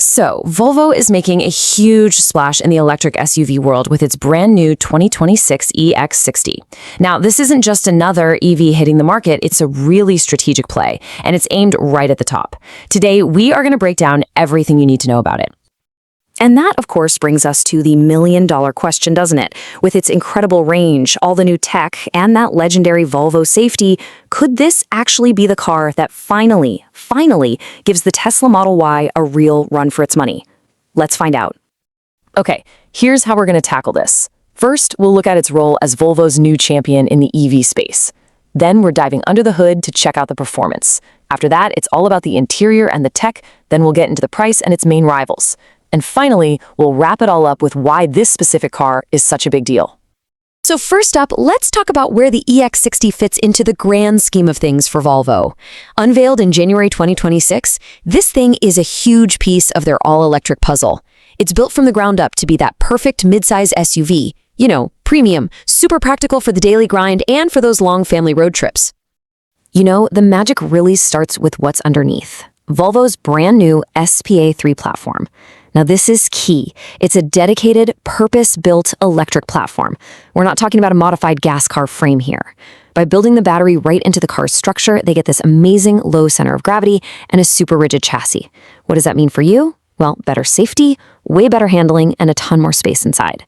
So, Volvo is making a huge splash in the electric SUV world with its brand new 2026 EX60. Now, this isn't just another EV hitting the market, it's a really strategic play, and it's aimed right at the top. Today, we are going to break down everything you need to know about it. And that, of course, brings us to the million-dollar question, doesn't it? With its incredible range, all the new tech, and that legendary Volvo safety, could this actually be the car that finally gives the Tesla Model Y a real run for its money? Let's find out. Okay, here's how we're going to tackle this. First, we'll look at its role as Volvo's new champion in the EV space. Then we're diving under the hood to check out the performance. After that, it's all about the interior and the tech, then we'll get into the price and its main rivals. And finally, we'll wrap it all up with why this specific car is such a big deal. So first up, let's talk about where the EX60 fits into the grand scheme of things for Volvo. Unveiled in January 2026, this thing is a huge piece of their all-electric puzzle. It's built from the ground up to be that perfect mid-size SUV. You know, premium, super practical for the daily grind and for those long family road trips. You know, the magic really starts with what's underneath. Volvo's brand new SPA3 platform. Now, this is key. It's a dedicated, purpose-built electric platform. We're not talking about a modified gas car frame here. By building the battery right into the car's structure, they get this amazing low center of gravity and a super rigid chassis. What does that mean for you? Well, better safety, way better handling, and a ton more space inside.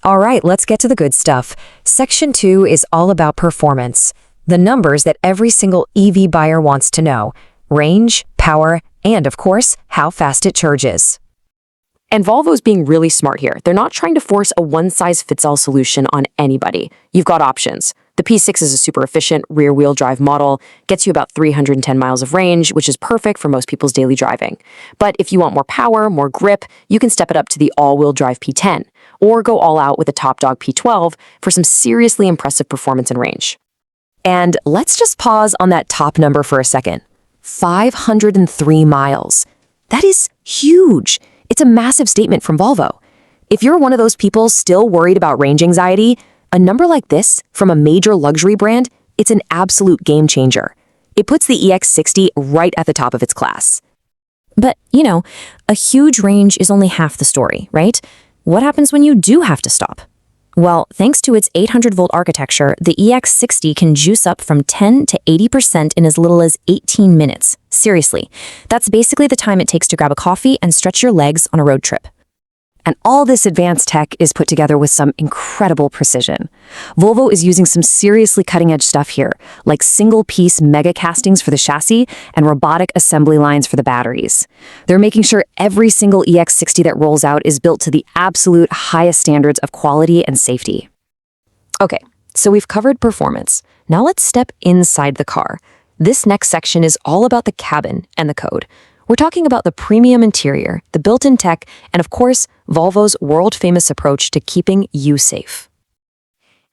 All right, let's get to the good stuff. Section 2 is all about performance. The numbers that every single EV buyer wants to know. Range, power, and of course, how fast it charges. And Volvo's being really smart here. They're not trying to force a one-size-fits-all solution on anybody. You've got options. The P6 is a super efficient rear-wheel drive model, gets you about 310 miles of range, which is perfect for most people's daily driving. But if you want more power, more grip, you can step it up to the all-wheel drive P10, or go all out with the top dog P12 for some seriously impressive performance and range. And let's just pause on that top number for a second. 503 miles. That is huge. It's a massive statement from Volvo. If you're one of those people still worried about range anxiety, a number like this from a major luxury brand, it's an absolute game changer. It puts the EX60 right at the top of its class. But, you know, a huge range is only half the story, right? What happens when you do have to stop? Well, thanks to its 800-volt architecture, the EX60 can juice up from 10 to 80% in as little as 18 minutes. Seriously, that's basically the time it takes to grab a coffee and stretch your legs on a road trip. And all this advanced tech is put together with some incredible precision. Volvo is using some seriously cutting-edge stuff here, like single-piece mega castings for the chassis and robotic assembly lines for the batteries. They're making sure every single EX60 that rolls out is built to the absolute highest standards of quality and safety. Okay, so we've covered performance. Now let's step inside the car. This next section is all about the cabin and the code. We're talking about the premium interior, the built-in tech, and of course, Volvo's world-famous approach to keeping you safe.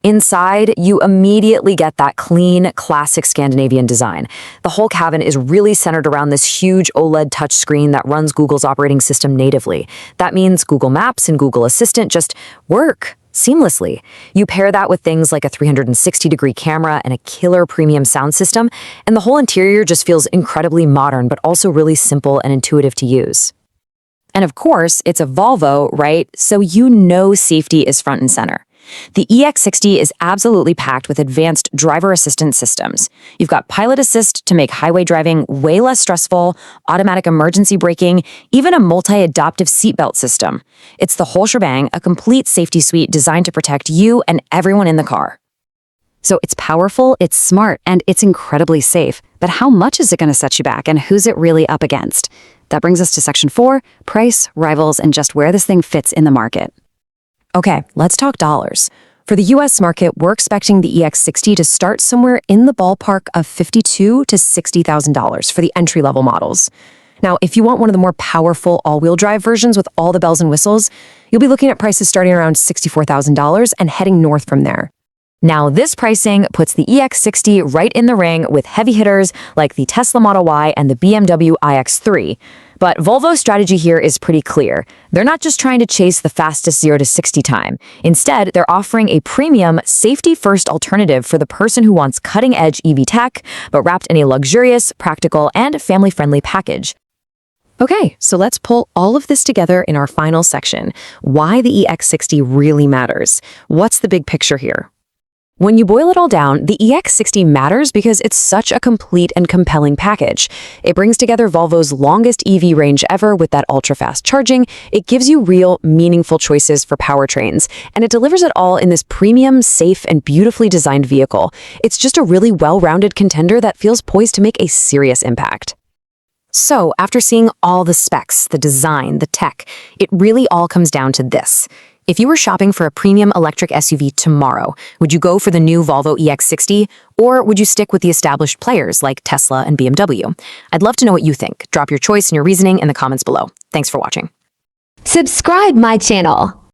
Inside, you immediately get that clean, classic Scandinavian design. The whole cabin is really centered around this huge OLED touchscreen that runs Google's operating system natively. That means Google Maps and Google Assistant just work seamlessly. You pair that with things like a 360-degree camera and a killer premium sound system, and the whole interior just feels incredibly modern, but also really simple and intuitive to use. And of course, it's a Volvo, right? So you know safety is front and center. The EX60 is absolutely packed with advanced driver assistance systems. You've got pilot assist to make highway driving way less stressful, automatic emergency braking, even a multi-adaptive seatbelt system. It's the whole shebang, a complete safety suite designed to protect you and everyone in the car. So it's powerful, it's smart, and it's incredibly safe. But how much is it going to set you back, and who's it really up against? That brings us to Section 4, price, rivals, and just where this thing fits in the market. Okay, let's talk dollars. For the US market, we're expecting the EX60 to start somewhere in the ballpark of $52,000 to $60,000 for the entry-level models. Now, if you want one of the more powerful all-wheel drive versions with all the bells and whistles, you'll be looking at prices starting around $64,000 and heading north from there. Now, this pricing puts the EX60 right in the ring with heavy hitters like the Tesla Model Y and the BMW iX3. But Volvo's strategy here is pretty clear. They're not just trying to chase the fastest 0 to 60 time. Instead, they're offering a premium, safety-first alternative for the person who wants cutting-edge EV tech, but wrapped in a luxurious, practical, and family-friendly package. Okay, so let's pull all of this together in our final section. Why the EX60 really matters. What's the big picture here? When you boil it all down, the EX60 matters because it's such a complete and compelling package. It brings together Volvo's longest EV range ever with that ultra-fast charging, it gives you real, meaningful choices for powertrains, and it delivers it all in this premium, safe, and beautifully designed vehicle. It's just a really well-rounded contender that feels poised to make a serious impact. So, after seeing all the specs, the design, the tech, it really all comes down to this. If you were shopping for a premium electric SUV tomorrow, would you go for the new Volvo EX60, or would you stick with the established players like Tesla and BMW? I'd love to know what you think. Drop your choice and your reasoning in the comments below. Thanks for watching. Subscribe my channel.